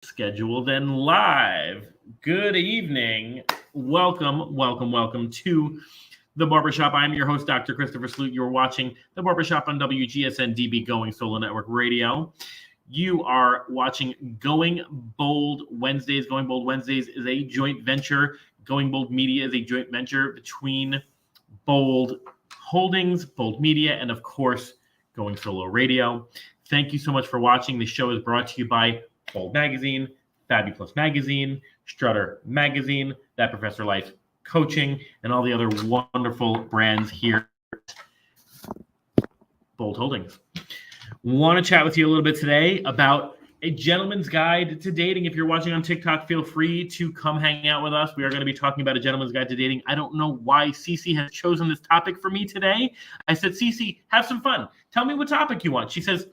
scheduled and live. Good evening. Welcome to the Barbershop. I'm your host, Dr. Christopher Sloot. You're watching the Barbershop on WGSN-DB Going Solo Network Radio. You are watching Going Bold Wednesdays. Going Bold Wednesdays is a joint venture. Going Bold Media is a joint venture between Bold Holdings, Bold Media, and of course, Going Solo Radio. Thank you so much for watching. The show is brought to you by Bold Magazine, Fabulous Magazine, Strutter Magazine, That Professor Life Coaching, and all the other wonderful brands here at Bold Holdings. Want to chat with you a little bit today about a gentleman's guide to dating. If you're watching on TikTok, feel free to come hang out with us. We are going to be talking about a gentleman's guide to dating. I don't know why Cece has chosen this topic for me today. I said, Cece, have some fun. Tell me what topic you want. She says,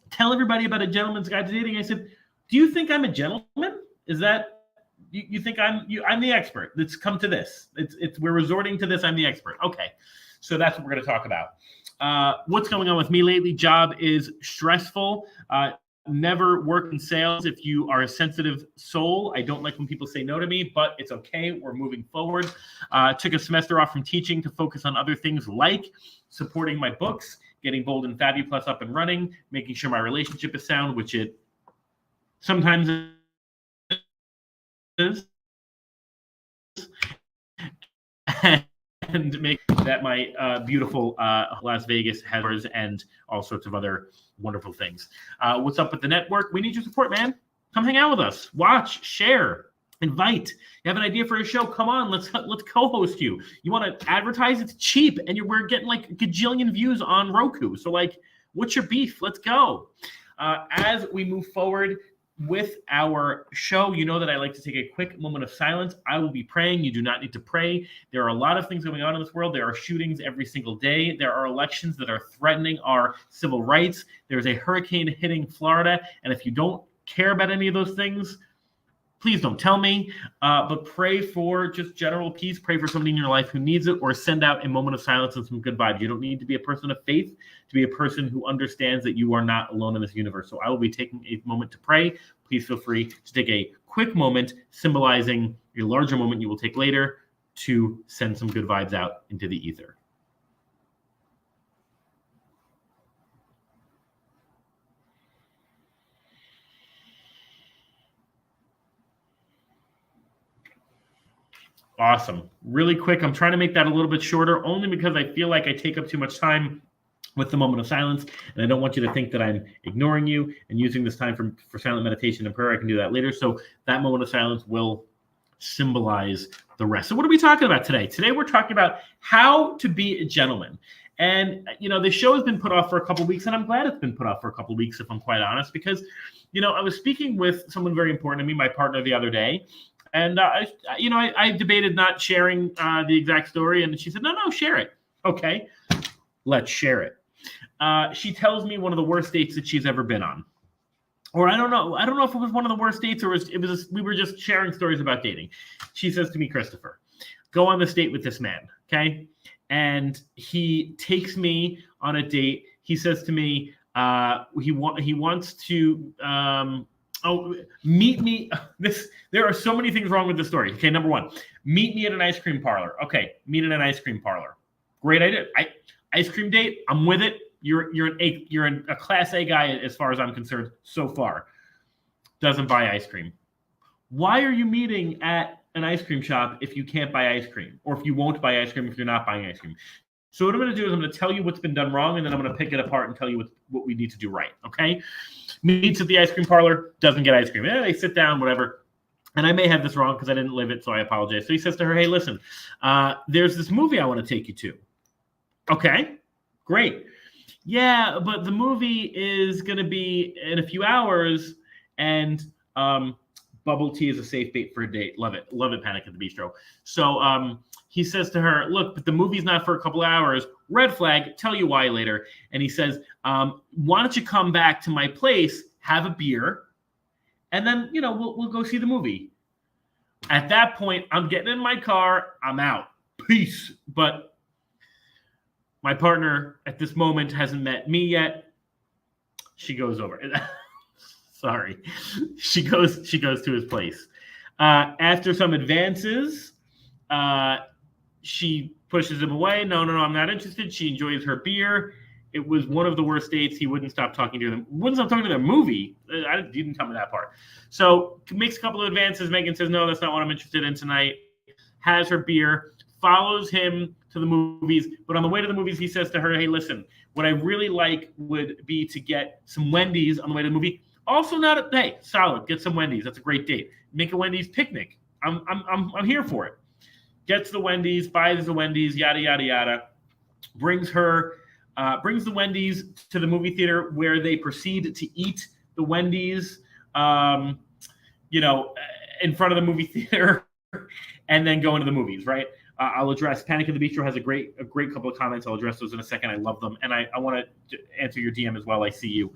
tell everybody about a gentleman's guide to dating. I said, do you think I'm a gentleman? Is that you think I'm the expert? Let's come to this. We're resorting to this. I'm the expert. Okay, so that's what we're going to talk about. What's going on with me lately? Job is stressful. Never work in sales if you are a sensitive soul. I don't like when people say no to me, but it's okay. We're moving forward. Took a semester off from teaching to focus on other things like supporting my books, getting Bold and Fabu Plus up and running, making sure my relationship is sound, which it sometimes is, and make that my beautiful Las Vegas has and all sorts of other wonderful things. What's up with the network? We need your support, man. Come hang out with us. Watch, share, invite. You have an idea for a show? Come on, let's co-host you. You want to advertise? It's cheap, and we're getting like a gajillion views on Roku. So like, what's your beef? Let's go. As we move forward with our show, you know that I like to take a quick moment of silence. I will be praying. You do not need to pray. There are a lot of things going on in this world. There are shootings every single day. There are elections that are threatening our civil rights. There's a hurricane hitting Florida. And if you don't care about any of those things, please don't tell me, but pray for just general peace. Pray for somebody in your life who needs it, or send out a moment of silence and some good vibes. You don't need to be a person of faith to be a person who understands that you are not alone in this universe. So I will be taking a moment to pray. Please feel free to take a quick moment, symbolizing a larger moment you will take later, to send some good vibes out into the ether. Awesome. Really quick. I'm trying to make that a little bit shorter, only because I feel like I take up too much time with the moment of silence, and I don't want you to think that I'm ignoring you and using this time for silent meditation and prayer. I can do that later. So that moment of silence will symbolize the rest. So what are we talking about today? Today we're talking about how to be a gentleman. And, the show has been put off for a couple of weeks, and I'm glad it's been put off for a couple of weeks, if I'm quite honest, because, I was speaking with someone very important to me, my partner, the other day. And, I debated not sharing the exact story. And she said, no, share it. Okay, let's share it. She tells me one of the worst dates that she's ever been on. Or I don't know if it was one of the worst dates, or we were just sharing stories about dating. She says to me, Christopher, go on this date with this man, okay? And he takes me on a date. He says to me, he wants to... meet me. There are so many things wrong with the story. Okay, number one, meet me at an ice cream parlor. Okay, meet at an ice cream parlor. Great idea. Ice cream date. I'm with it. You're a class A guy as far as I'm concerned so far. Doesn't buy ice cream. Why are you meeting at an ice cream shop if you can't buy ice cream, or if you won't buy ice cream if you're not buying ice cream? So what I'm going to do is I'm going to tell you what's been done wrong, and then I'm going to pick it apart and tell you what we need to do right, okay? Meets at the ice cream parlor, doesn't get ice cream. They sit down, whatever. And I may have this wrong because I didn't live it, so I apologize. So he says to her, hey, listen, there's this movie I want to take you to. Okay, great. Yeah, but the movie is going to be in a few hours, and bubble tea is a safe bait for a date. Love it. Love it, Panic at the Bistro. So he says to her, look, but the movie's not for a couple hours. Red flag, tell you why later. And he says, why don't you come back to my place, have a beer, and then, we'll go see the movie. At that point, I'm getting in my car. I'm out. Peace. But my partner at this moment hasn't met me yet. She goes over. Sorry. She goes to his place. After some advances, she pushes him away. No, I'm not interested. She enjoys her beer. It was one of the worst dates. He wouldn't stop talking to them. Wouldn't stop talking to their movie. I didn't tell me that part. So makes a couple of advances. Megan says, no, that's not what I'm interested in tonight. Has her beer, follows him to the movies. But on the way to the movies, he says to her, hey, listen, what I really like would be to get some Wendy's on the way to the movie. Also hey, solid. Get some Wendy's. That's a great date. Make a Wendy's picnic. I'm here for it. Gets the Wendy's, buys the Wendy's, yada, yada, yada. Brings the Wendy's to the movie theater where they proceed to eat the Wendy's, in front of the movie theater and then go into the movies, right? I'll address Panic at the Bistro has a great couple of comments. I'll address those in a second. I love them. And I want to answer your DM as well. I see you.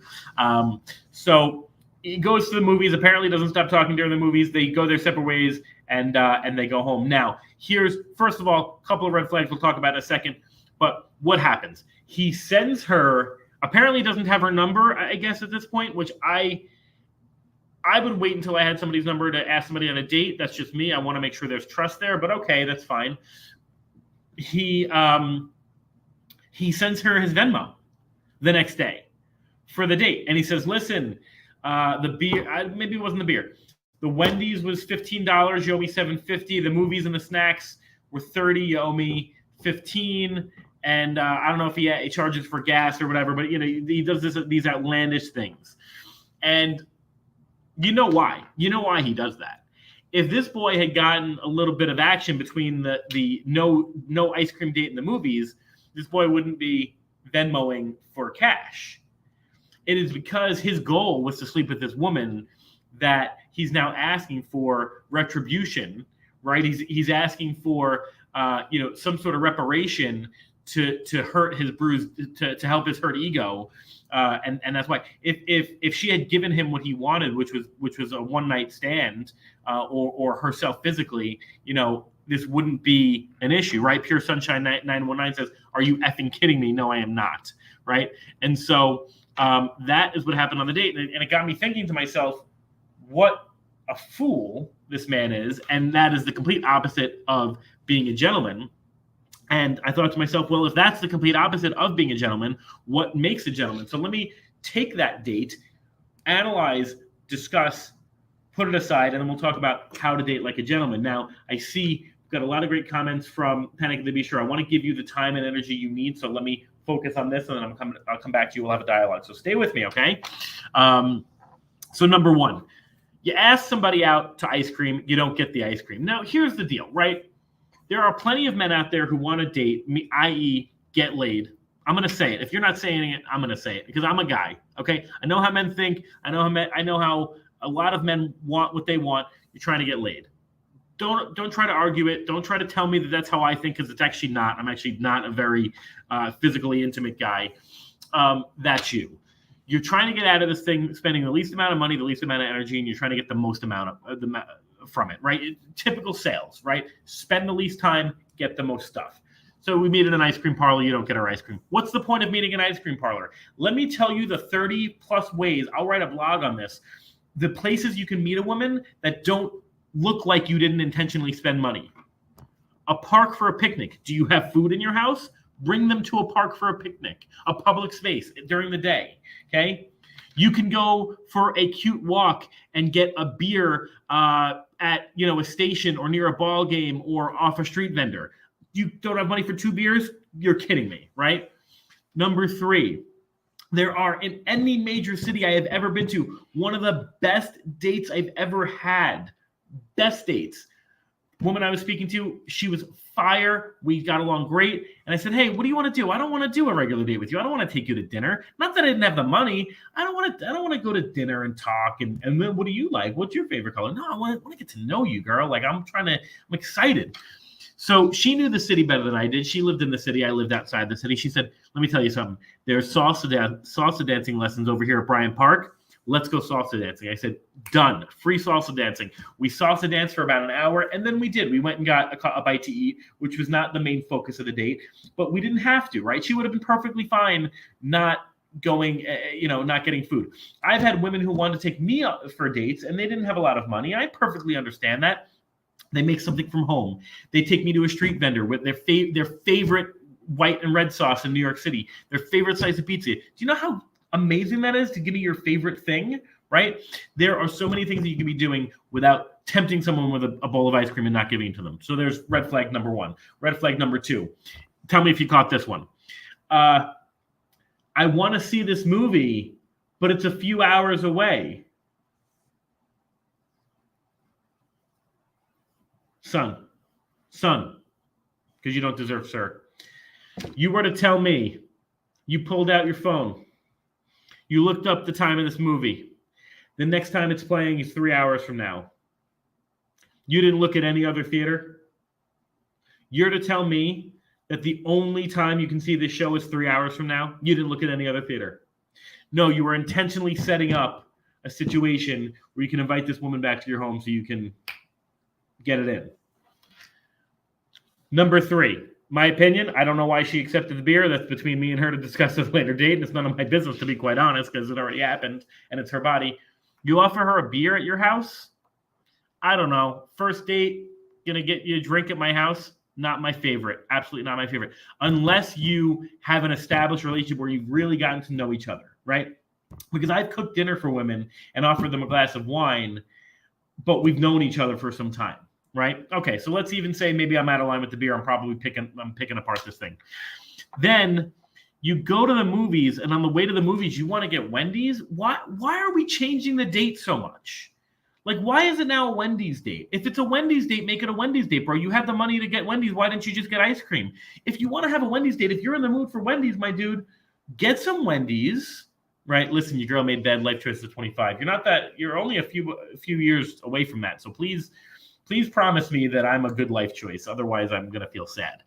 So he goes to the movies, apparently doesn't stop talking during the movies. They go their separate ways and they go home. Now, here's, first of all, a couple of red flags we'll talk about in a second. But what happens? He sends her, apparently doesn't have her number, I guess, at this point, which I would wait until I had somebody's number to ask somebody on a date. That's just me. I want to make sure there's trust there, but okay, that's fine. He sends her his Venmo the next day for the date. And he says, listen, the beer, maybe it wasn't the beer. The Wendy's was $15. You owe me $7.50. The movies and the snacks were $30. You owe me $15. And I don't know if he charges for gas or whatever, but he does these outlandish things. And you know why? You know why he does that. If this boy had gotten a little bit of action between the no ice cream date in the movies, this boy wouldn't be Venmoing for cash. It is because his goal was to sleep with this woman that he's now asking for retribution, right? He's asking for some sort of reparation to hurt his bruised, to help his hurt ego, and that's why if she had given him what he wanted, which was a one night stand, or herself physically, this wouldn't be an issue, right? Pure Sunshine 919 says, "Are you effing kidding me? No, I am not." Right, and so that is what happened on the date, and it got me thinking to myself, what a fool this man is, and that is the complete opposite of being a gentleman. And I thought to myself, well, if that's the complete opposite of being a gentleman, what makes a gentleman? So let me take that date, analyze, discuss, put it aside, and then we'll talk about how to date like a gentleman. Now, I see we've got a lot of great comments from Panic at the Bistro. I want to give you the time and energy you need, so let me focus on this, and then I'll come back to you. We'll have a dialogue. So stay with me, okay? So number one, you ask somebody out to ice cream, you don't get the ice cream. Now, here's the deal, right? There are plenty of men out there who want to date me, i.e. get laid. I'm going to say it. If you're not saying it, I'm going to say it because I'm a guy, okay? I know how men think. I know how a lot of men want what they want. You're trying to get laid. Don't try to argue it. Don't try to tell me that that's how I think, because it's actually not. I'm actually not a very physically intimate guy. That's you. You're trying to get out of this thing, spending the least amount of money, the least amount of energy, and you're trying to get the most amount of from it, right? Typical sales, right? Spend the least time, get the most stuff. So we meet in an ice cream parlor, you don't get our ice cream. What's the point of meeting an ice cream parlor? Let me tell you the 30 plus ways, I'll write a blog on this, the places you can meet a woman that don't look like you didn't intentionally spend money. A park for a picnic. Do you have food in your house? Bring them to a park for a picnic, a public space during the day, okay? You can go for a cute walk and get a beer at a station or near a ball game or off a street vendor. You don't have money for 2 beers? You're kidding me, right? Number 3, there are in any major city I have ever been to, one of the best dates I've ever had. Best dates. Woman I was speaking to, she was fire. We got along great. And I said, hey, what do you want to do? I don't want to do a regular date with you. I don't want to take you to dinner. Not that I didn't have the money. I don't want to go to dinner and talk. And then what do you like? What's your favorite color? No, I want to get to know you, girl. Like I'm excited. So she knew the city better than I did. She lived in the city. I lived outside the city. She said, let me tell you something. There's salsa dancing lessons over here at Bryant Park. Let's go salsa dancing. I said, done. Free salsa dancing. We salsa danced for about an hour, and then we did. We went and got a bite to eat, which was not the main focus of the date, but we didn't have to, right? She would have been perfectly fine not going, not getting food. I've had women who wanted to take me out for dates and they didn't have a lot of money. I perfectly understand that. They make something from home. They take me to a street vendor with their favorite white and red sauce in New York City, their favorite slice of pizza. Do you know how amazing that is to give me your favorite thing, right? There are so many things that you can be doing without tempting someone with a bowl of ice cream and not giving it to them. So there's red flag number one. Red flag number two. Tell me if you caught this one. I want to see this movie, but it's a few hours away. Son, because you don't deserve sir. You were to tell me you pulled out your phone, you looked up the time of this movie, the next time it's playing is 3 hours from now. You didn't look at any other theater. You're to tell me that the only time you can see this show is 3 hours from now. You didn't look at any other theater. No, you were intentionally setting up a situation where you can invite this woman back to your home so you can get it in. Number three, my opinion, I don't know why she accepted the beer. That's between me and her to discuss at a later date. And it's none of my business, to be quite honest, because it already happened and it's her body. You offer her a beer at your house? I don't know. First date, gonna get you a drink at my house? Not my favorite. Absolutely not my favorite. Unless you have an established relationship where you've really gotten to know each other, right? Because I've cooked dinner for women and offered them a glass of wine, but we've known each other for some time, right? Okay, so let's even say maybe I'm out of line with the beer. I'm picking apart this thing. Then you go to the movies, and on the way to the movies, you want to get Wendy's? Why are we changing the date so much? Like, why is it now a Wendy's date? If it's a Wendy's date, make it a Wendy's date, bro. You have the money to get Wendy's. Why didn't you just get ice cream? If you want to have a Wendy's date, if you're in the mood for Wendy's, my dude, get some Wendy's, right? Listen, your girl made bad life choices at 25. You're only a few years away from that. So please promise me that I'm a good life choice. Otherwise, I'm going to feel sad.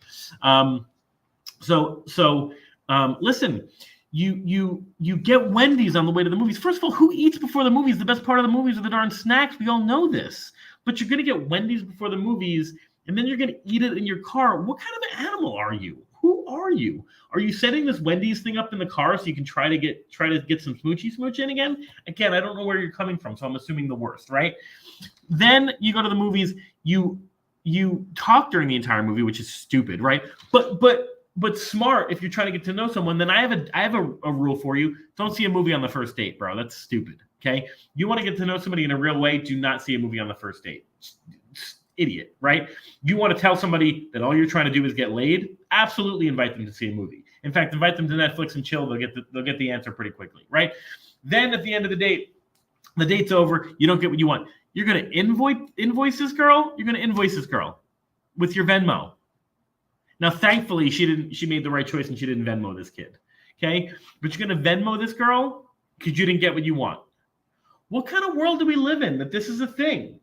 Listen, you get Wendy's on the way to the movies. First of all, who eats before the movies? The best part of the movies are the darn snacks. We all know this. But you're going to get Wendy's before the movies, and then you're going to eat it in your car. What kind of an animal are you? Who are you? Are you setting this Wendy's thing up in the car so you can try to get some smoochy smooch in again? Again, I don't know where you're coming from, so I'm assuming the worst, right? Then you go to the movies. You talk during the entire movie, which is stupid, right? But smart if you're trying to get to know someone. Then I have a rule for you. Don't see a movie on the first date, bro. That's stupid. Okay? You want to get to know somebody in a real way, do not see a movie on the first date. Idiot, right? You want to tell somebody that all you're trying to do is get laid? Absolutely invite them to see a movie. In fact, invite them to Netflix and chill. They'll get the answer pretty quickly, right? Then at the end of the date, the date's over. You don't get what you want. You're going to invoice this girl? You're going to invoice this girl with your Venmo. Now, thankfully, she made the right choice and she didn't Venmo this kid, okay? But you're going to Venmo this girl because you didn't get what you want. What kind of world do we live in that this is a thing?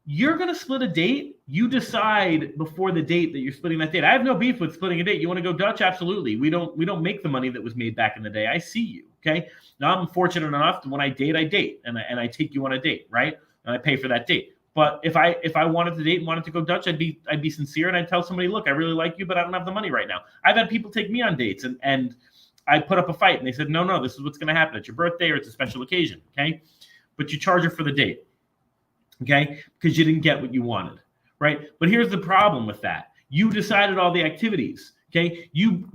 You're going to split a date. You decide before the date that you're splitting that date. I have no beef with splitting a date. You want to go Dutch? Absolutely. We don't make the money that was made back in the day. I see you, okay? Now, I'm fortunate enough that when I date, and I take you on a date, right? And I pay for that date. But if I wanted to date and wanted to go Dutch, I'd be sincere and I'd tell somebody, look, I really like you, but I don't have the money right now. I've had people take me on dates and I put up a fight and they said, no, this is what's going to happen. It's your birthday or it's a special occasion, okay? But you charge her for the date, okay? Because you didn't get what you wanted, right? But here's the problem with that. You decided all the activities. Okay, you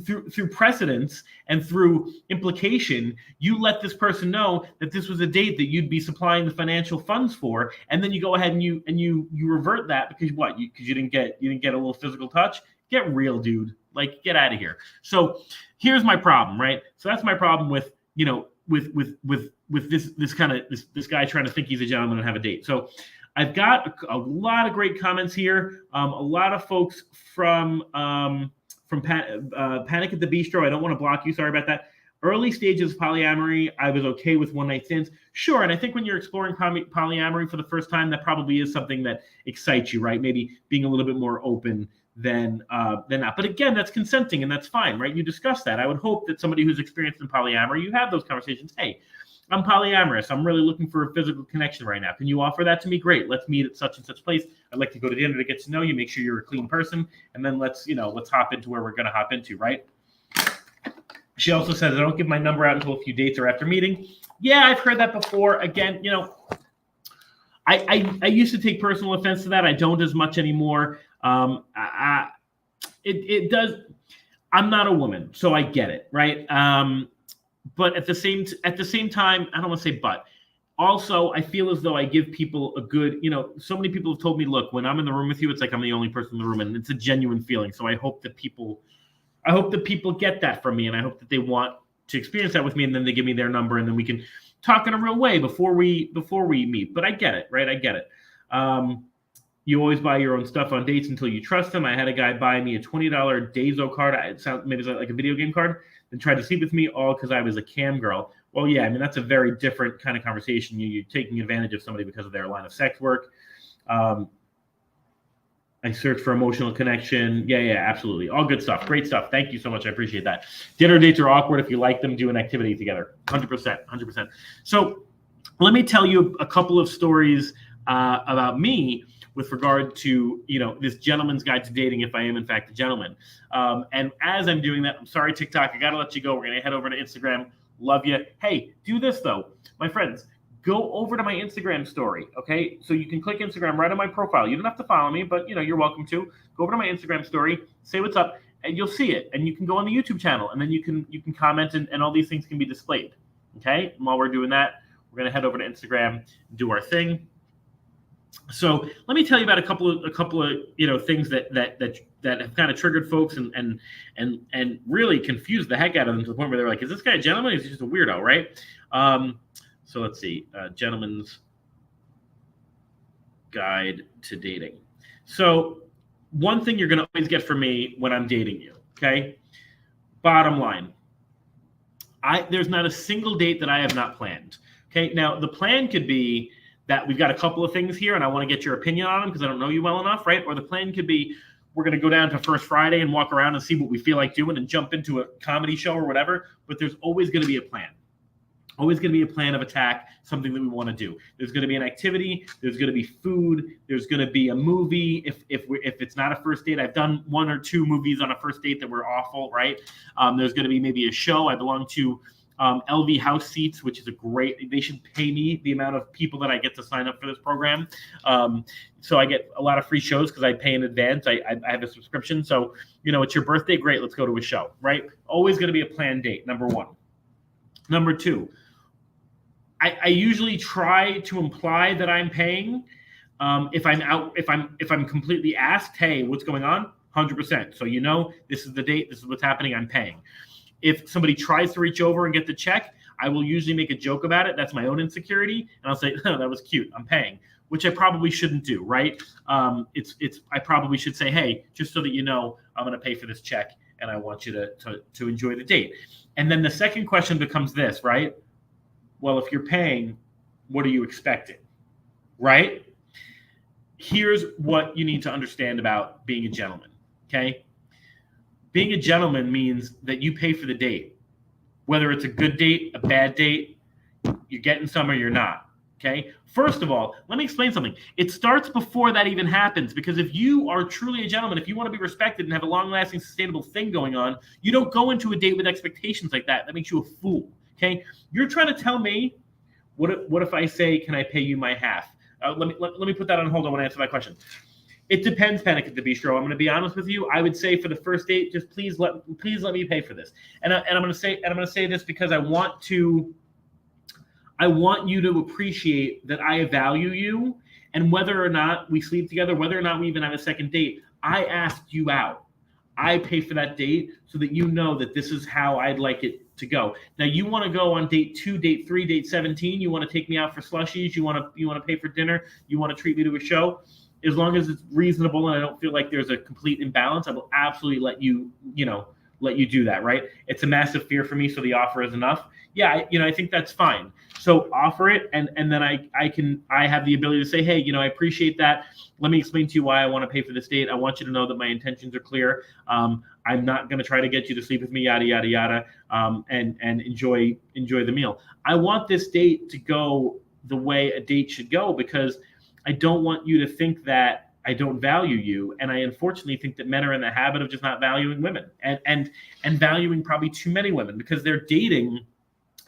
through precedence and through implication, you let this person know that this was a date that you'd be supplying the financial funds for, and then you go ahead and you revert that because what? Because you didn't get a little physical touch. Get real, dude. Like, get out of here. So here's my problem, right? So that's my problem with this guy trying to think he's a gentleman and have a date. So I've got a lot of great comments here. A lot of folks from Panic at the Bistro. I don't want to block you. Sorry about that. Early stages of polyamory, I was okay with one-night stands. Sure, and I think when you're exploring polyamory for the first time, that probably is something that excites you, right? Maybe being a little bit more open than not. But again, that's consenting, and that's fine, right? You discuss that. I would hope that somebody who's experienced in polyamory, you have those conversations. Hey, I'm polyamorous. I'm really looking for a physical connection right now. Can you offer that to me? Great. Let's meet at such and such place. I'd like to go to dinner to get to know you, make sure you're a clean person, and then let's hop into where we're going to hop into, right? She also says, I don't give my number out until a few dates or after meeting. Yeah, I've heard that before. Again, I used to take personal offense to that. I don't as much anymore. It does. I'm not a woman, so I get it, right? But at the same time, I don't want to say but. Also, I feel as though I give people a good, so many people have told me, look, when I'm in the room with you, it's like I'm the only person in the room, and it's a genuine feeling. So I hope that people get that from me, and I hope that they want to experience that with me, and then they give me their number, and then we can talk in a real way before we meet. But I get it, right? I get it. You always buy your own stuff on dates until you trust them. I had a guy buy me a $20 Dazo card. It sounds maybe it's like a video game card, and tried to sleep with me all because I was a cam girl. Well, yeah, I mean, that's a very different kind of conversation. You're taking advantage of somebody because of their line of sex work. I search for emotional connection. Yeah, absolutely. All good stuff. Great stuff. Thank you so much. I appreciate that. Dinner dates are awkward. If you like them, do an activity together. 100%. So let me tell you a couple of stories about me with regard to, this gentleman's guide to dating, if I am in fact a gentleman. And as I'm doing that, I'm sorry, TikTok, I got to let you go. We're going to head over to Instagram. Love you. Hey, do this though. My friends, go over to my Instagram story, okay? So you can click Instagram right on my profile. You don't have to follow me, but you're welcome to. Go over to my Instagram story, say what's up, and you'll see it. And you can go on the YouTube channel, and then you can comment, and all these things can be displayed, okay? And while we're doing that, we're going to head over to Instagram and do our thing. So let me tell you about a couple of things that have kind of triggered folks and really confused the heck out of them to the point where they're like, is this guy a gentleman? He's just a weirdo, right? So let's see, gentleman's guide to dating. So one thing you're going to always get from me when I'm dating you, okay? Bottom line, there's not a single date that I have not planned. Okay, now the plan could be that we've got a couple of things here and I want to get your opinion on them because I don't know you well enough, right? Or the plan could be we're going to go down to First Friday and walk around and see what we feel like doing and jump into a comedy show or whatever. But there's always going to be a plan. Always going to be a plan of attack, something that we want to do. There's going to be an activity. There's going to be food. There's going to be a movie. If it's not a first date, I've done 1 or 2 movies on a first date that were awful, right? There's going to be maybe a show. I belong to LV House Seats, which is they should pay me the amount of people that I get to sign up for this program. So I get a lot of free shows because I pay in advance. I have a subscription. So, it's your birthday. Great. Let's go to a show, right? Always going to be a planned date. Number 1. Number 2, I usually try to imply that I'm paying. If I'm completely asked, hey, what's going on? 100%. So, this is the date. This is what's happening. I'm paying. If somebody tries to reach over and get the check, I will usually make a joke about it. That's my own insecurity. And I'll say, oh, that was cute. I'm paying, which I probably shouldn't do, right? I probably should say, hey, just so that I'm going to pay for this check and I want you to enjoy the date. And then the second question becomes this, right? Well, if you're paying, what are you expecting, right? Here's what you need to understand about being a gentleman, okay? Being a gentleman means that you pay for the date, whether it's a good date, a bad date, you're getting some or you're not, okay? First of all, let me explain something. It starts before that even happens, because if you are truly a gentleman, if you want to be respected and have a long-lasting, sustainable thing going on, you don't go into a date with expectations like that. That makes you a fool, okay? You're trying to tell me, what if I say, can I pay you my half? Let me put that on hold. I want to answer that question. It depends, Panic at the Bistro. I'm going to be honest with you. I would say for the first date, just please let me pay for this. And I'm going to say this because I want you to appreciate that I value you, and whether or not we sleep together, whether or not we even have a second date, I asked you out. I pay for that date so that you know that this is how I'd like it to go. Now, you want to go on date 2, date 3, date 17. You want to take me out for slushies. You want to pay for dinner. You want to treat me to a show. As long as it's reasonable and I don't feel like there's a complete imbalance, I will absolutely let you do that, right? It's a massive fear for me, so the offer is enough. Yeah, I think that's fine. So offer it, and then I have the ability to say, hey, I appreciate that. Let me explain to you why I want to pay for this date. I want you to know that my intentions are clear. I'm not going to try to get you to sleep with me, yada yada yada, and enjoy the meal. I want this date to go the way a date should go, because I don't want you to think that I don't value you. And I unfortunately think that men are in the habit of just not valuing women and valuing probably too many women because they're dating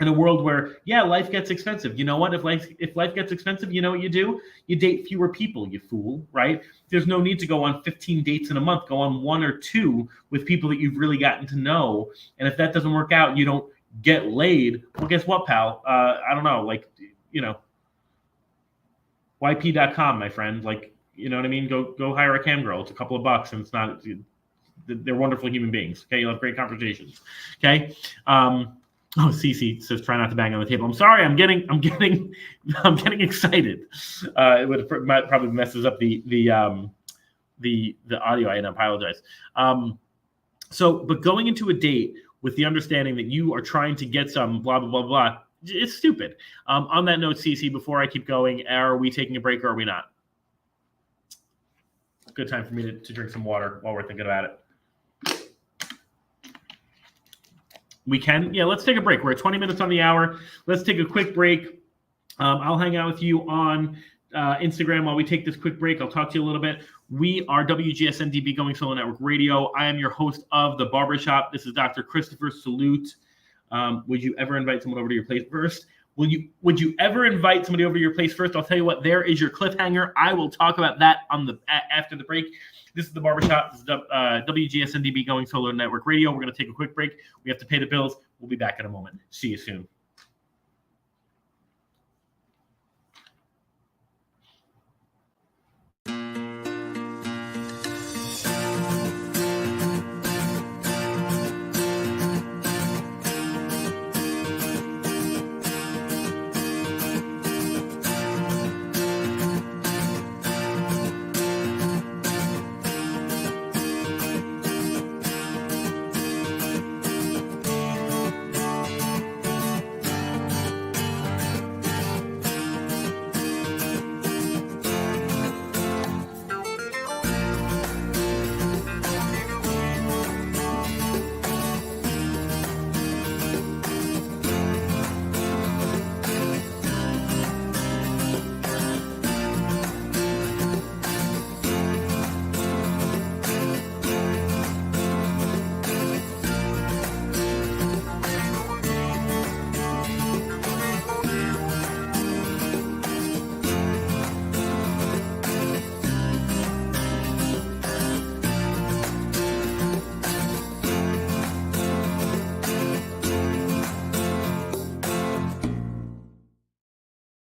in a world where, yeah, life gets expensive. You know what? If life gets expensive, you know what you do? You date fewer people, you fool, right? There's no need to go on 15 dates in a month. Go on 1 or 2 with people that you've really gotten to know. And if that doesn't work out, you don't get laid. Well, guess what, pal? I don't know, YP.com, my friend. You know what I mean? Go hire a cam girl. It's a couple of bucks, and it's not. They're wonderful human beings. Okay, you'll have great conversations. Okay. Cece says try not to bang on the table. I'm sorry. I'm getting excited. It probably messes up the audio. I apologize. But going into a date with the understanding that you are trying to get some blah blah blah blah, it's stupid. On that note, Cece, before I keep going, are we taking a break or are we not? Good time for me to drink some water while we're thinking about it. We can. Yeah, let's take a break. We're at 20 minutes on the hour. Let's take a quick break. I'll hang out with you on Instagram while we take this quick break. I'll talk to you a little bit. We are WGSN-DB Going Solo Network Radio. I am your host of The Barber Shop. This is Dr. Christopher Salute. Would you ever invite someone over to your place first? Would you ever invite somebody over to your place first? I'll tell you what, there is your cliffhanger. I will talk about that after the break. This is The Barber Shop. This is WGSN-DB Going Solo Network Radio. We're going to take a quick break. We have to pay the bills. We'll be back in a moment. See you soon.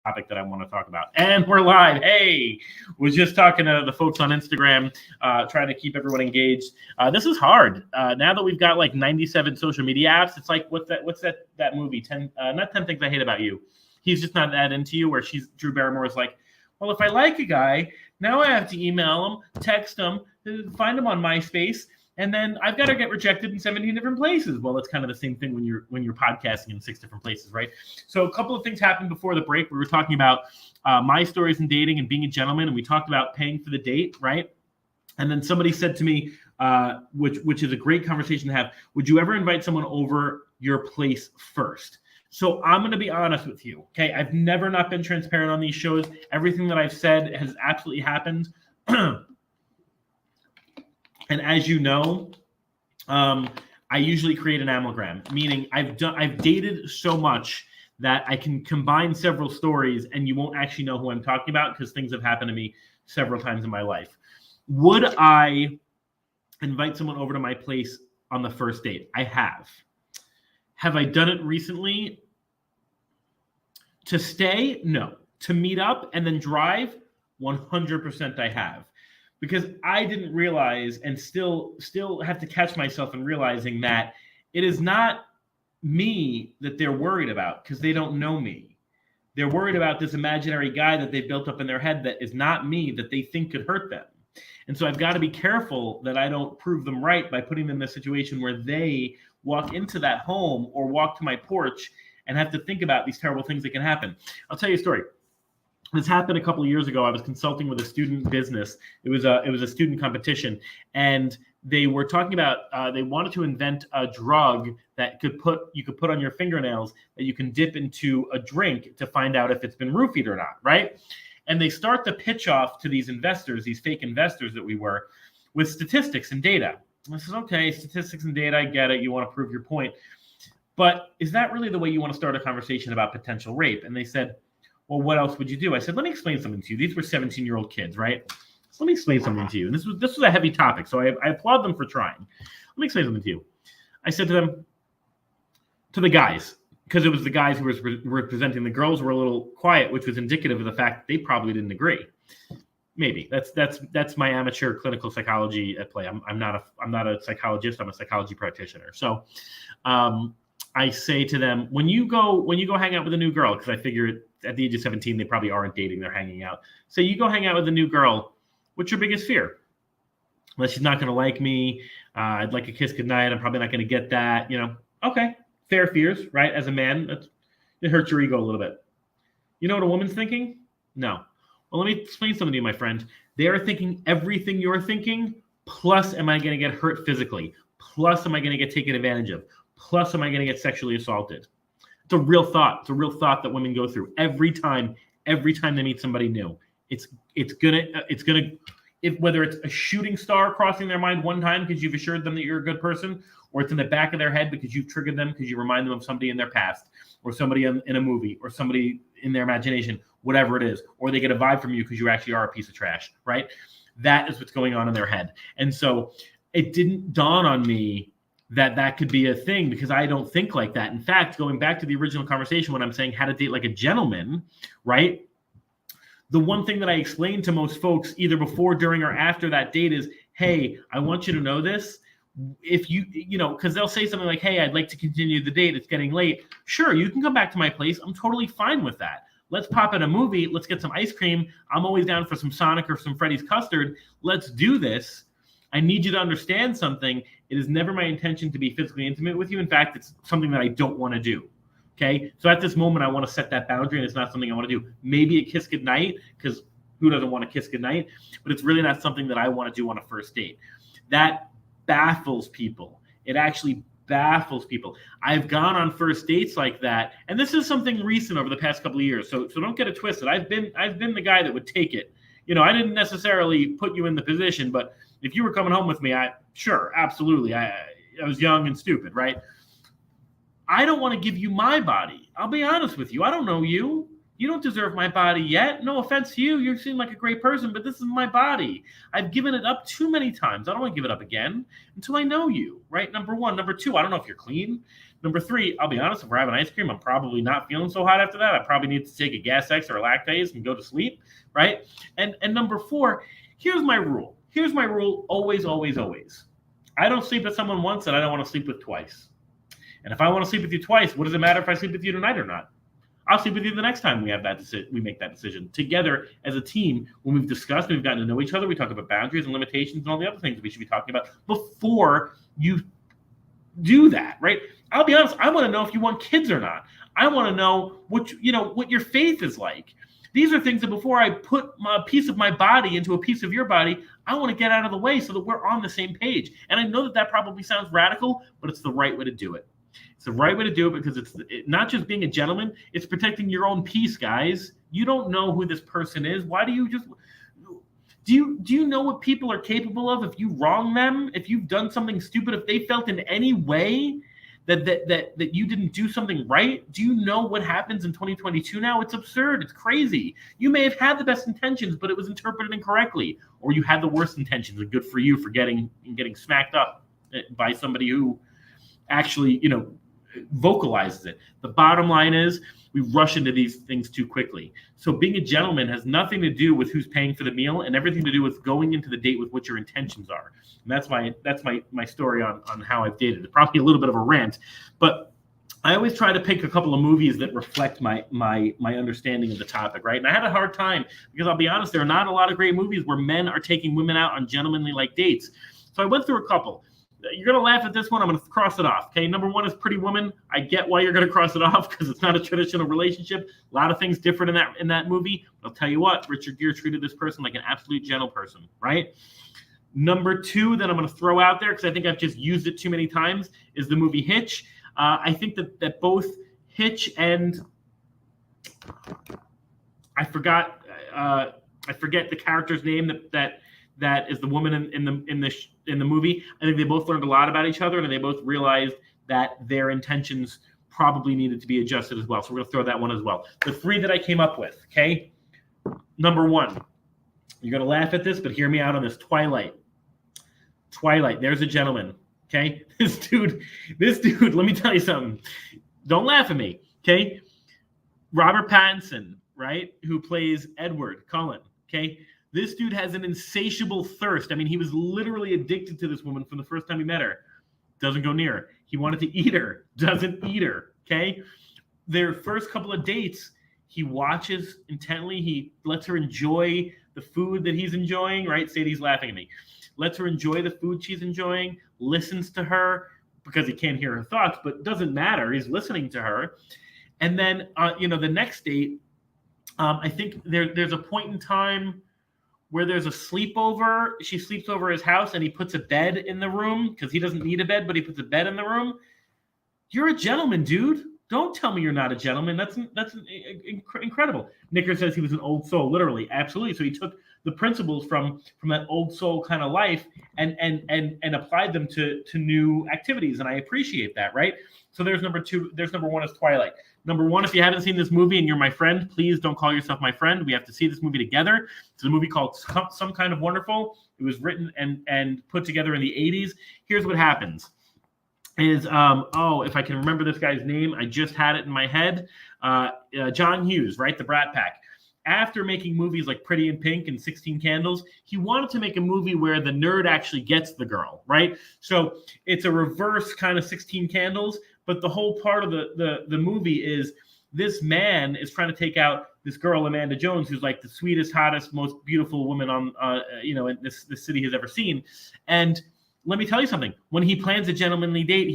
Topic that I want to talk about. And we're live. Hey, was just talking to the folks on Instagram, trying to keep everyone engaged. This is hard. Now that we've got like 97 social media apps, it's like, what's that movie? Not 10 Things I Hate About You. He's just not that into you, where Drew Barrymore is like, well, if I like a guy, now I have to email him, text him, find him on MySpace, and then I've got to get rejected in 17 different places. Well, it's kind of the same thing when you're podcasting in 6 different places, right? So a couple of things happened before the break. We were talking about my stories in dating and being a gentleman, and we talked about paying for the date, right? And then somebody said to me, which is a great conversation to have, would you ever invite someone over your place first? So I'm going to be honest with you, okay? I've never not been transparent on these shows. Everything that I've said has absolutely happened. And as you know, I usually create an amalgam, meaning I've dated so much that I can combine several stories and you won't actually know who I'm talking about because things have happened to me several times in my life. Would I invite someone over to my place on the first date? I have. Have I done it recently? To stay? No. To meet up and then drive? 100% I have. Because I didn't realize and still have to catch myself in realizing that it is not me that they're worried about because they don't know me. They're worried about this imaginary guy that they built up in their head that is not me, that they think could hurt them. And so I've got to be careful that I don't prove them right by putting them in a situation where they walk into that home or walk to my porch and have to think about these terrible things that can happen. I'll tell you a story. This happened a couple of years ago. I was consulting with a student business. It was a student competition, and they were talking about they wanted to invent a drug that you could put on your fingernails that you can dip into a drink to find out if it's been roofied or not, right? And they start to pitch off to these investors, these fake investors that we were, with statistics and data. I said, okay, statistics and data, I get it. You want to prove your point. But is that really the way you want to start a conversation about potential rape? And they said, well, what else would you do? I said, let me explain something to you. These were 17-year-old kids, right? So let me explain something to you. And this was a heavy topic, so I applaud them for trying. Let me explain something to you. I said to them, to the guys, because it was the guys who were representing the girls were a little quiet, which was indicative of the fact that they probably didn't agree. Maybe that's my amateur clinical psychology at play. I'm not a psychologist. I'm a psychology practitioner. So I say to them, when you go hang out with a new girl, because I figure at the age of 17 they probably aren't dating, they're hanging out. So you go hang out with a new girl. What's your biggest fear? Well, she's not going to like me. I'd like a kiss goodnight. I'm probably not going to get that. Okay, fair fears, right? As a man, it hurts your ego a little bit. You know what a woman's thinking? No. Well, let me explain something to you, my friend. They are thinking everything you're thinking, plus am I going to get hurt physically? Plus am I going to get taken advantage of? Plus am I going to get sexually assaulted? It's a real thought. It's a real thought that women go through every time they meet somebody new. It's gonna if whether it's a shooting star crossing their mind one time because you've assured them that you're a good person, or it's in the back of their head because you've triggered them because you remind them of somebody in their past, or somebody in a movie, or somebody in their imagination, whatever it is, or they get a vibe from you because you actually are a piece of trash, right? That is what's going on in their head. And so it didn't dawn on me that could be a thing because I don't think like that. In fact, going back to the original conversation when I'm saying how to date like a gentleman, right? The one thing that I explain to most folks either before, during, or after that date is, hey, I want you to know this. If because they'll say something like, hey, I'd like to continue the date. It's getting late. Sure, you can come back to my place. I'm totally fine with that. Let's pop in a movie. Let's get some ice cream. I'm always down for some Sonic or some Freddy's custard. Let's do this. I need you to understand something. It is never my intention to be physically intimate with you. In fact, it's something that I don't want to do. Okay, so at this moment, I want to set that boundary, and it's not something I want to do. Maybe a kiss goodnight, because who doesn't want to kiss goodnight? But it's really not something that I want to do on a first date. That baffles people. It actually baffles people. I've gone on first dates like that, and this is something recent over the past couple of years. So don't get it twisted. I've been the guy that would take it. I didn't necessarily put you in the position, but if you were coming home with me, sure, absolutely. I was young and stupid, right? I don't want to give you my body. I'll be honest with you. I don't know you. You don't deserve my body yet. No offense to you. You seem like a great person, but this is my body. I've given it up too many times. I don't want to give it up again until I know you, right? Number one. Number two, I don't know if you're clean. Number three, I'll be honest, if we're having ice cream, I'm probably not feeling so hot after that. I probably need to take a Gas X or a lactase and go to sleep, right? And number four, here's my rule. Here's my rule, always, always, always. I don't sleep with someone once and I don't want to sleep with twice. And if I want to sleep with you twice, what does it matter if I sleep with you tonight or not? I'll sleep with you the next time we make that decision together as a team. When we've discussed, we've gotten to know each other. We talk about boundaries and limitations and all the other things we should be talking about before you do that, right? I'll be honest. I want to know if you want kids or not. I want to know what your faith is like. These are things that before I put a piece of my body into a piece of your body, I want to get out of the way so that we're on the same page. And I know that probably sounds radical, but it's the right way to do it. It's the right way to do it because it's not just being a gentleman. It's protecting your own peace, guys. You don't know who this person is. Why do you just – do you know what people are capable of if you wrong them, if you've done something stupid, if they felt in any way that you didn't do something right? Do you know what happens in 2022 now? It's absurd. It's crazy. You may have had the best intentions, but it was interpreted incorrectly, or you had the worst intentions, and good for you for getting smacked up by somebody who actually, vocalizes it. The bottom line is we rush into these things too quickly. So being a gentleman has nothing to do with who's paying for the meal and everything to do with going into the date with what your intentions are. And that's my story on how I've dated. It's probably a little bit of a rant, but I always try to pick a couple of movies that reflect my understanding of the topic, right? And I had a hard time because I'll be honest, there are not a lot of great movies where men are taking women out on gentlemanly like dates. So I went through a couple. You're going to laugh at this one. I'm going to cross it off. Okay. Number one is Pretty Woman. I get why you're going to cross it off because it's not a traditional relationship. A lot of things different in that movie. But I'll tell you what, Richard Gere treated this person like an absolute gentle person, right? Number two that I'm going to throw out there because I think I've just used it too many times is the movie Hitch. I think that both Hitch and I forgot I forget the character's name that is the woman in the movie. I think they both learned a lot about each other, and they both realized that their intentions probably needed to be adjusted as well. So we're going to throw that one as well. The 3 that I came up with, okay? Number 1, you're going to laugh at this, but hear me out on this. Twilight. There's a gentleman, okay? This dude, let me tell you something. Don't laugh at me, okay? Robert Pattinson, right, who plays Edward Cullen, okay? This dude has an insatiable thirst. I mean, he was literally addicted to this woman from the first time he met her. Doesn't go near her. He wanted to eat her. Doesn't eat her, okay? Their first couple of dates, he watches intently. He lets her enjoy the food that he's enjoying, right? Sadie's laughing at me. Lets her enjoy the food she's enjoying, listens to her because he can't hear her thoughts, but doesn't matter. He's listening to her. And then, the next date, I think there's a point in time where there's a sleepover. She sleeps over his house, and he puts a bed in the room because he doesn't need a bed, but he puts a bed in the room. You're a gentleman, dude. Don't tell me you're not a gentleman. That's incredible. Nicker says he was an old soul, literally, absolutely. So he took the principles from that old soul kind of life and applied them to new activities, and I appreciate that, right? So there's number 2. There's number 1 is Twilight. Number 1, if you haven't seen this movie and you're my friend, please don't call yourself my friend. We have to see this movie together. It's a movie called Some Kind of Wonderful. It was written and put together in the 80s. Here's what happens. If I can remember this guy's name, I just had it in my head. John Hughes, right? The Brat Pack. After making movies like Pretty in Pink and 16 Candles, he wanted to make a movie where the nerd actually gets the girl, right? So it's a reverse kind of 16 Candles, but the whole part of the movie is this man is trying to take out this girl, Amanda Jones, who's like the sweetest, hottest, most beautiful woman on, in this city has ever seen. And let me tell you something. When he plans a gentlemanly date,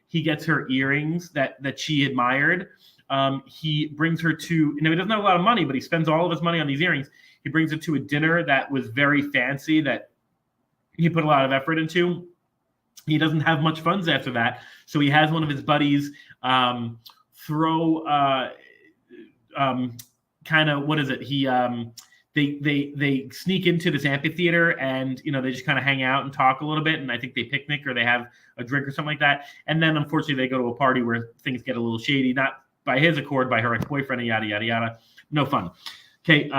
He gets her earrings that she admired. He brings her to, he doesn't have a lot of money, but he spends all of his money on these earrings. He brings her to a dinner that was very fancy, that he put a lot of effort into. He doesn't have much funds after that. So he has one of his buddies throw they sneak into this amphitheater, and they just kind of hang out and talk a little bit, and I think they picnic or they have a drink or something like that. And then unfortunately they go to a party where things get a little shady, not by his accord, by her ex-boyfriend, and yada yada yada. No fun. Okay,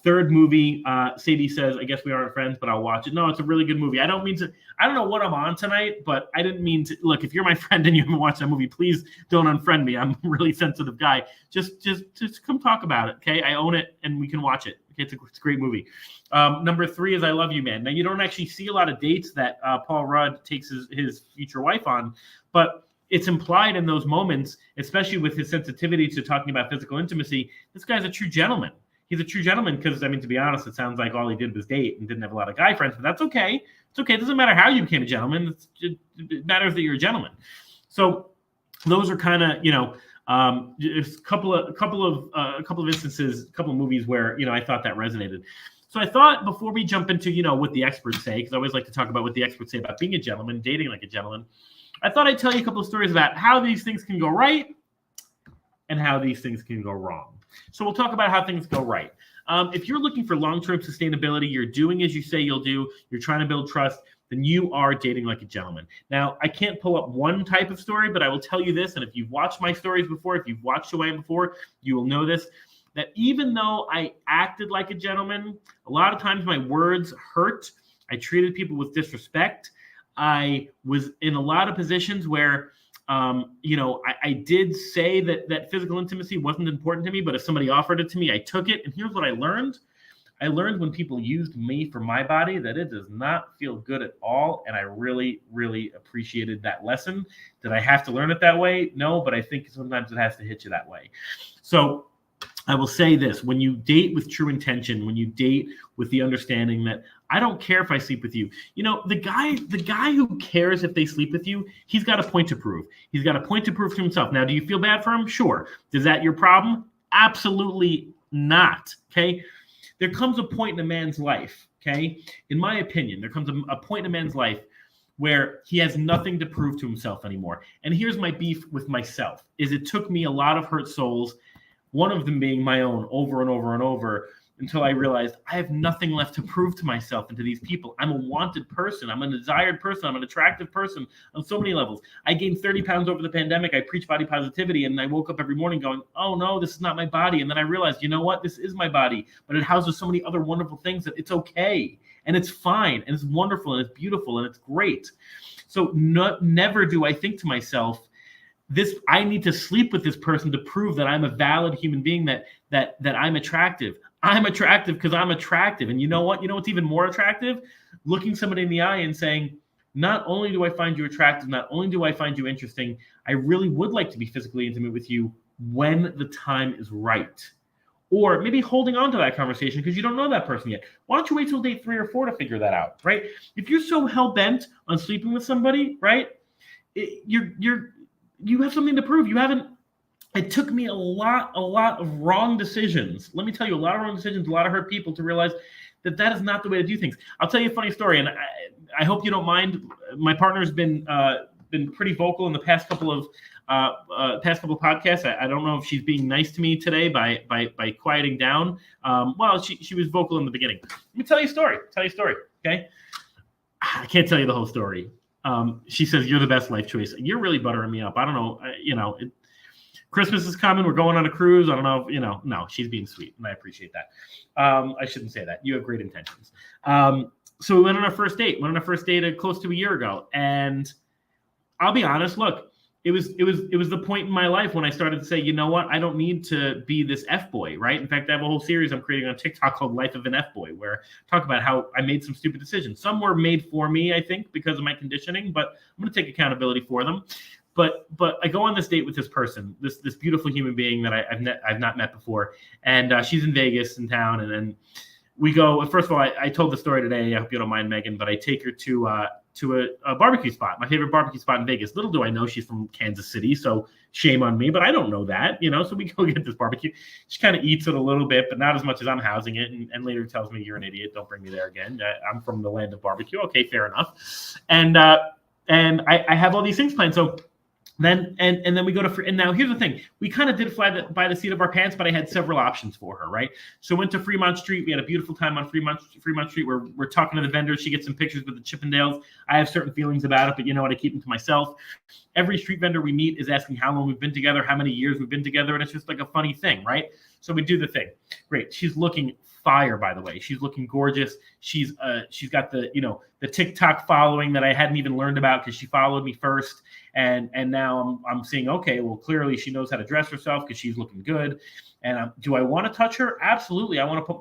third movie. Sadie says, I guess we aren't friends, but I'll watch it. No, it's a really good movie. I don't know what I'm on tonight, but I didn't mean to. Look, if you're my friend and you haven't watched that movie, please don't unfriend me. I'm a really sensitive guy. Just come talk about it, okay? I own it, and we can watch it. Okay, it's a great movie. Number 3 is I Love You, Man. Now, you don't actually see a lot of dates that Paul Rudd takes his future wife on, but it's implied in those moments, especially with his sensitivity to talking about physical intimacy. This guy's a true gentleman. He's a true gentleman because, to be honest, it sounds like all he did was date and didn't have a lot of guy friends, but that's okay. It's okay. It doesn't matter how you became a gentleman. It matters that you're a gentleman. So those are kind of, a couple of instances, a couple of movies where, I thought that resonated. So I thought before we jump into, what the experts say, because I always like to talk about what the experts say about being a gentleman, dating like a gentleman, I thought I'd tell you a couple of stories about how these things can go right and how these things can go wrong. So we'll talk about how things go right. If you're looking for long-term sustainability, you're doing as you say you'll do, you're trying to build trust, then you are dating like a gentleman. Now, I can't pull up one type of story, but I will tell you this, and if you've watched my stories before, if you've watched Joanne before, you will know this, that even though I acted like a gentleman, a lot of times my words hurt. I treated people with disrespect. I was in a lot of positions where I did say that physical intimacy wasn't important to me, but if somebody offered it to me, I took it. And here's what I learned. I learned when people used me for my body that it does not feel good at all. And I really, really appreciated that lesson. Did I have to learn it that way? No, but I think sometimes it has to hit you that way. So I will say this, when you date with true intention, when you date with the understanding that I don't care if I sleep with you, the guy who cares if they sleep with you, he's got a point to prove. He's got a point to prove to himself. Now, do you feel bad for him? Sure. Is that your problem? Absolutely not. Okay. There comes a point in a man's life. Okay. In my opinion, there comes a point in a man's life where he has nothing to prove to himself anymore. And here's my beef with myself is it took me a lot of hurt souls one of them being my own, over and over and over, until I realized I have nothing left to prove to myself and to these people. I'm a wanted person. I'm a desired person. I'm an attractive person on so many levels. I gained 30 pounds over the pandemic. I preach body positivity, and I woke up every morning going, oh no, this is not my body. And then I realized, you know what? This is my body, but it houses so many other wonderful things that it's okay, and it's fine, and it's wonderful, and it's beautiful, and it's great. So never do I think to myself, I need to sleep with this person to prove that I'm a valid human being, that I'm attractive. I'm attractive because I'm attractive. And you know what? You know what's even more attractive? Looking somebody in the eye and saying, not only do I find you attractive, not only do I find you interesting, I really would like to be physically intimate with you when the time is right. Or maybe holding on to that conversation because you don't know that person yet. Why don't you wait till date 3 or 4 to figure that out, right? If you're so hell-bent on sleeping with somebody, right, you have something to prove. It took me a lot of wrong decisions. Let me tell you, a lot of wrong decisions, a lot of hurt people to realize that is not the way to do things. I'll tell you a funny story, and I hope you don't mind. My partner's been pretty vocal in the past couple of podcasts. I don't know if she's being nice to me today by quieting down. Well, she was vocal in the beginning. Let me tell you a story. Okay, I can't tell you the whole story. She says, you're the best life choice. You're really buttering me up. I don't know. Christmas is coming. We're going on a cruise. I don't know if, no, she's being sweet, and I appreciate that. I shouldn't say that. You have great intentions. So we went on our first date. Close to a year ago. And I'll be honest, look, it was the point in my life when I started to say, you know what? I don't need to be this F-boy, right? In fact, I have a whole series I'm creating on TikTok called Life of an F-boy, where I talk about how I made some stupid decisions. Some were made for me, I think, because of my conditioning, but I'm going to take accountability for them. But I go on this date with this person, this beautiful human being that I've not met before, and she's in Vegas in town, and then we go. First of all, I told the story today. I hope you don't mind, Megan, but I take her to a barbecue spot, my favorite barbecue spot in Vegas. Little do I know she's from Kansas City, so shame on me, but I don't know that, So we go get this barbecue. She kind of eats it a little bit, but not as much as I'm housing it, and later tells me, you're an idiot. Don't bring me there again. I'm from the land of barbecue. Okay, fair enough. And I have all these things planned. So then we go to, and now here's the thing. We kind of did fly by the seat of our pants, but I had several options for her, right? So went to Fremont Street. We had a beautiful time on Fremont Street. We're talking to the vendors. She gets some pictures with the Chippendales. I have certain feelings about it, but you know what? I keep them to myself. Every street vendor we meet is asking how long we've been together, how many years we've been together, and it's just like a funny thing, right? So we do the thing. Great. She's looking fire, by the way. She's looking gorgeous. She's got the TikTok following that I hadn't even learned about because she followed me first. And now I'm seeing, okay, well, clearly she knows how to dress herself because she's looking good. And do I want to touch her? Absolutely. I want to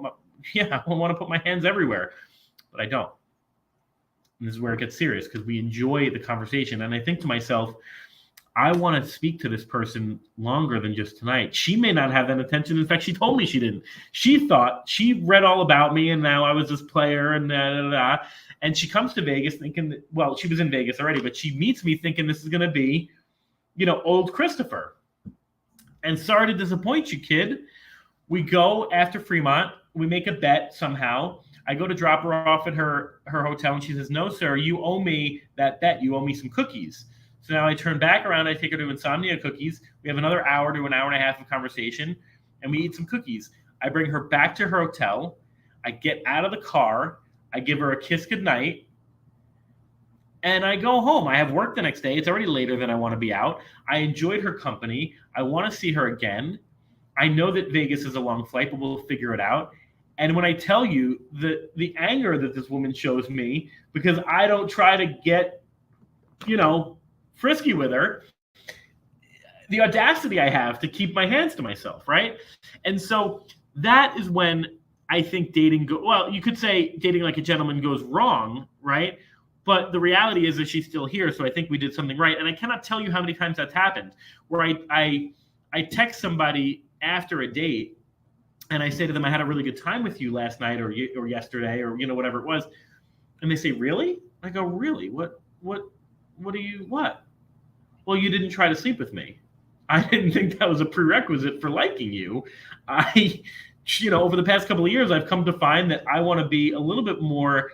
put my hands everywhere, but I don't. And this is where it gets serious because we enjoy the conversation. And I think to myself, I want to speak to this person longer than just tonight. She may not have that intention. In fact, she told me she didn't. She thought, she read all about me, and now I was this player, and And she comes to Vegas thinking, well, she was in Vegas already, but she meets me thinking this is going to be, old Christopher. And sorry to disappoint you, kid. We go after Fremont. We make a bet somehow. I go to drop her off at her hotel, and she says, no, sir, you owe me that bet. You owe me some cookies. So now I turn back around. I take her to Insomnia Cookies. We have another hour to an hour and a half of conversation, and we eat some cookies. I bring her back to her hotel. I get out of the car. I give her a kiss goodnight, and I go home. I have work the next day. It's already later than I want to be out. I enjoyed her company. I want to see her again. I know that Vegas is a long flight, but we'll figure it out. And when I tell you the anger that this woman shows me because I don't try to get, frisky with her, the audacity I have to keep my hands to myself, right? And so that is when I think you could say dating like a gentleman goes wrong, right? But the reality is that she's still here, so I think we did something right. And I cannot tell you how many times that's happened, where I text somebody after a date, and I say to them, I had a really good time with you last night or yesterday or, whatever it was. And they say, really? I go, really? What? Well, you didn't try to sleep with me. I didn't think that was a prerequisite for liking you. Over the past couple of years, I've come to find that I want to be a little bit more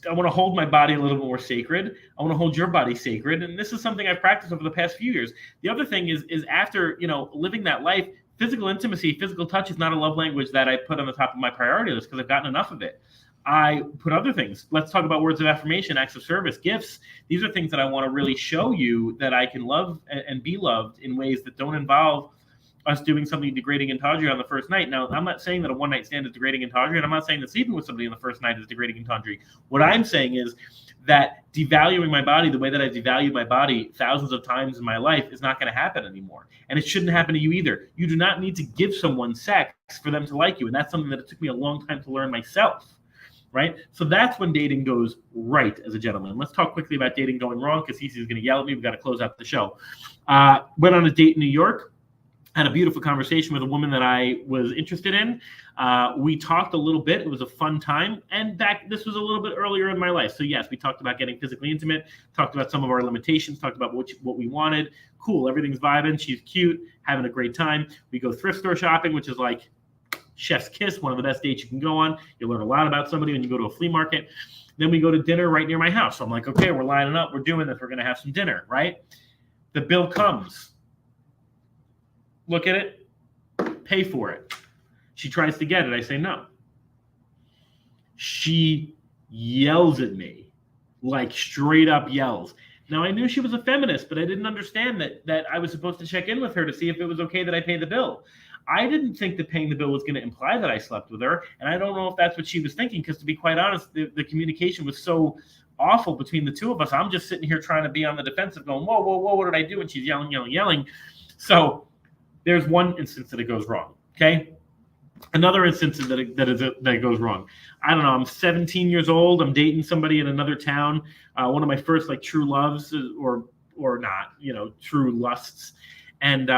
to hold my body a little bit more sacred. I want to hold your body sacred. And this is something I've practiced over the past few years. The other thing is after, living that life, physical intimacy, physical touch is not a love language that I put on the top of my priority list because I've gotten enough of it. I put other things. Let's talk about words of affirmation, acts of service, gifts. These are things that I want to really show you that I can love and be loved in ways that don't involve us doing something degrading and tawdry on the first night. Now, I'm not saying that a one-night stand is degrading and tawdry, and I'm not saying that sleeping with somebody on the first night is degrading and tawdry. What I'm saying is that devaluing my body the way that I devalued my body thousands of times in my life is not going to happen anymore. And it shouldn't happen to you either. You do not need to give someone sex for them to like you. And that's something that it took me a long time to learn myself. Right? So that's when dating goes right as a gentleman. Let's talk quickly about dating going wrong because Cece's going to yell at me. We've got to close out the show. Went on a date in New York. Had a beautiful conversation with a woman that I was interested in. We talked a little bit. It was a fun time. And this was a little bit earlier in my life. So yes, we talked about getting physically intimate, talked about some of our limitations, talked about what we wanted. Cool. Everything's vibing. She's cute, having a great time. We go thrift store shopping, which is like chef's kiss, one of the best dates you can go on. You learn a lot about somebody when you go to a flea market. Then we go to dinner right near my house. So I'm like, okay, we're lining up. We're doing this. We're going to have some dinner, right? The bill comes. Look at it, pay for it. She tries to get it. I say no. She yells at me, like straight up yells. Now, I knew she was a feminist, but I didn't understand that I was supposed to check in with her to see if it was okay that I pay the bill. I didn't think that paying the bill was going to imply that I slept with her, and I don't know if that's what she was thinking, because to be quite honest, the communication was so awful between the two of us. I'm just sitting here trying to be on the defensive going, whoa, whoa, whoa, what did I do? And she's yelling, yelling, yelling. So there's one instance that it goes wrong, okay? Another instance that it goes wrong. I don't know. I'm 17 years old. I'm dating somebody in another town. One of my first true loves, or not, true lusts. And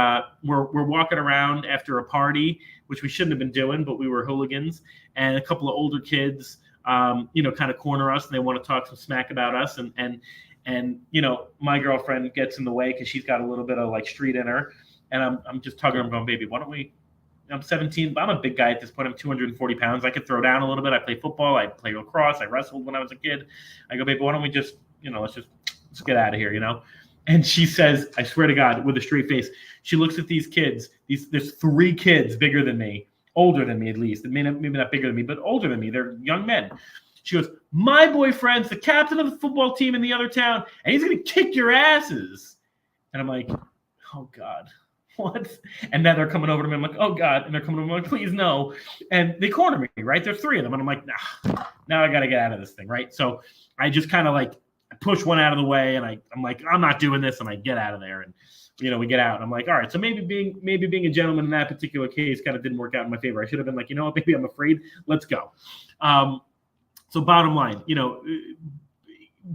we're walking around after a party, which we shouldn't have been doing, but we were hooligans. And a couple of older kids, kind of corner us, and they want to talk some smack about us. And my girlfriend gets in the way because she's got a little bit of street in her. And I'm just tugging her. I'm going, baby, why don't we? I'm 17, but I'm a big guy at this point. I'm 240 pounds. I could throw down a little bit. I play football. I play lacrosse. I wrestled when I was a kid. I go, baby, why don't we just, let's get out of here, And she says, I swear to God, with a straight face, she looks at these kids. There's 3 kids bigger than me, older than me at least. Maybe not bigger than me, but older than me. They're young men. She goes, my boyfriend's the captain of the football team in the other town, and he's going to kick your asses. And I'm like, oh, God. What? And now they're coming over to me. I'm like, oh, God. And they're coming over to me. I'm like, please, no. And they corner me, right? There's 3 of them. And I'm like, nah, now I got to get out of this thing, right? So I just kind of push one out of the way, and I'm like, I'm not doing this. And I get out of there. And, we get out. And I'm like, all right, so maybe being a gentleman in that particular case kind of didn't work out in my favor. I should have been like, maybe I'm afraid. Let's go. So bottom line,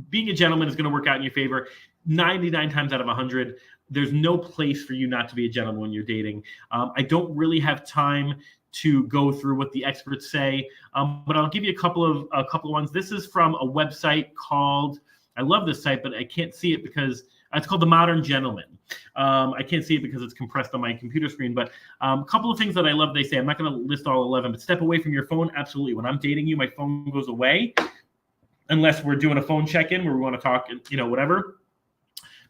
being a gentleman is going to work out in your favor 99 times out of 100. There's no place for you not to be a gentleman when you're dating. I don't really have time to go through what the experts say, but I'll give you a couple of ones. This is from a website called, I love this site, but I can't see it because it's called The Modern Gentleman. I can't see it because it's compressed on my computer screen, but a couple of things that I love they say. I'm not going to list all 11, but step away from your phone. Absolutely. When I'm dating you, my phone goes away unless we're doing a phone check-in where we want to talk, whatever.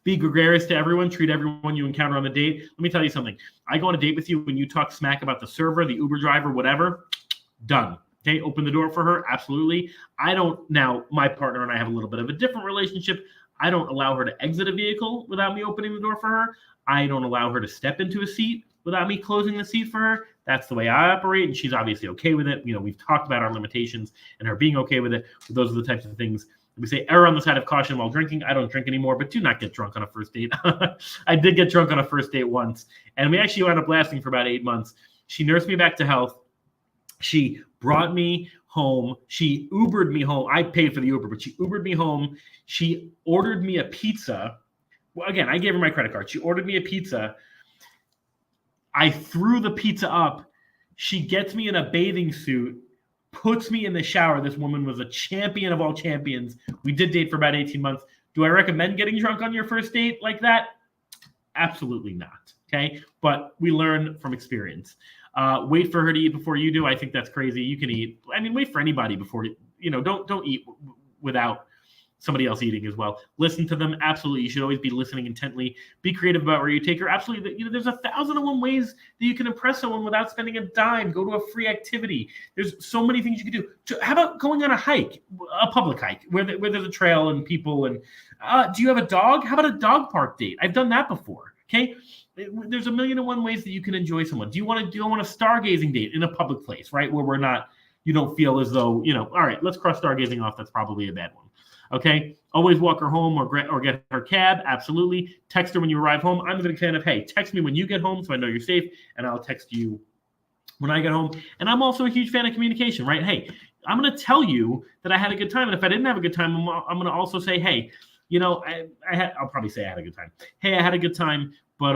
Be gregarious to everyone. Treat everyone you encounter on the date. Let me tell you something. I go on a date with you when you talk smack about the server, the Uber driver, whatever. Done. Okay, open the door for her. Absolutely. Now, my partner and I have a little bit of a different relationship. I don't allow her to exit a vehicle without me opening the door for her. I don't allow her to step into a seat without me closing the seat for her. That's the way I operate, and she's obviously okay with it. We've talked about our limitations and her being okay with it. But those are the types of things. We say err on the side of caution while drinking. I don't drink anymore, but do not get drunk on a first date. I did get drunk on a first date once, and we actually wound up lasting for about 8 months. She nursed me back to health. She brought me home. She Ubered me home. I paid for the Uber, but she Ubered me home. She ordered me a pizza. Well, again, I gave her my credit card. She ordered me a pizza. I threw the pizza up. She gets me in a bathing suit, puts me in the shower. This woman was a champion of all champions. We did date for about 18 months. Do I recommend getting drunk on your first date like that? Absolutely not. Okay. But we learn from experience. Wait for her to eat before you do. I think that's crazy. You can eat. Wait for anybody before don't eat without somebody else eating as well. Listen to them. Absolutely. You should always be listening intently. Be creative about where you take her. Absolutely. There's 1,001 ways that you can impress someone without spending a dime. Go to a free activity. There's so many things you can do. How about going on a hike, a public hike where there's a trail and people, and do you have a dog? How about a dog park date? I've done that before. Okay. There's 1,001 ways that you can enjoy someone. Do you want a stargazing date in a public place, right? Where you don't feel as though, all right, let's cross stargazing off. That's probably a bad one. Okay. Always walk her home or get her cab. Absolutely. Text her when you arrive home. I'm a big fan of, hey, text me when you get home so I know you're safe, and I'll text you when I get home. And I'm also a huge fan of communication, right? Hey, I'm going to tell you that I had a good time. And if I didn't have a good time, I'm going to also say, hey, I'll probably say I had a good time. Hey, I had a good time. But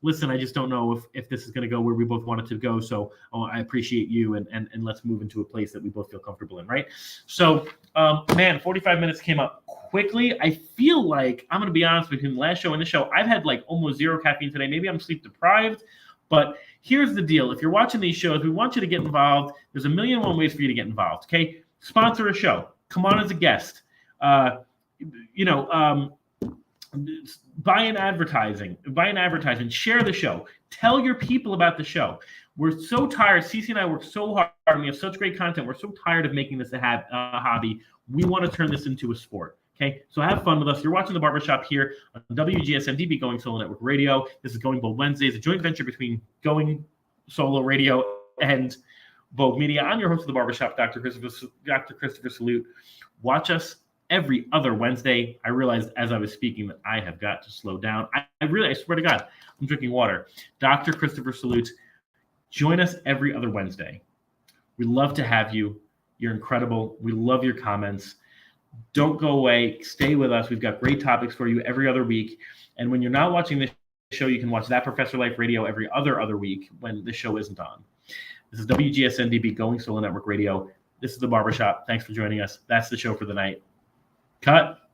listen, I just don't know if this is going to go where we both want it to go. So I appreciate you, and let's move into a place that we both feel comfortable in, right? So, 45 minutes came up quickly. I feel like, I'm going to be honest with you, the last show and this show, I've had like almost zero caffeine today. Maybe I'm sleep deprived. But here's the deal. If you're watching these shows, we want you to get involved. There's 1,000,001 ways for you to get involved, okay? Sponsor a show. Come on as a guest. Buy an advertising, share the show, tell your people about the show. We're so tired. Cece and I work so hard, and we have such great content. We're so tired of making this a hobby. We want to turn this into a sport. Okay, so have fun with us. You're watching the Barbershop here on WGSN-DB Going Solo Network Radio. This is Going Bold Wednesdays, a joint venture between Going Solo Radio and Vogue Media. I'm your host of the Barbershop, Dr. Christopher Salute. Watch us every other Wednesday. I realized as I was speaking that I have got to slow down. I swear to God, I'm drinking water. Dr. Christopher Salute. Join us every other Wednesday. We love to have you. You're incredible. We love your comments. Don't go away. Stay with us. We've got great topics for you every other week. And when you're not watching this show, you can watch That Professor Life Radio every other week when the show isn't on. This is WGSN-DB Going Solo Network Radio. This is the Barbershop. Thanks for joining us. That's the show for the night. Cut.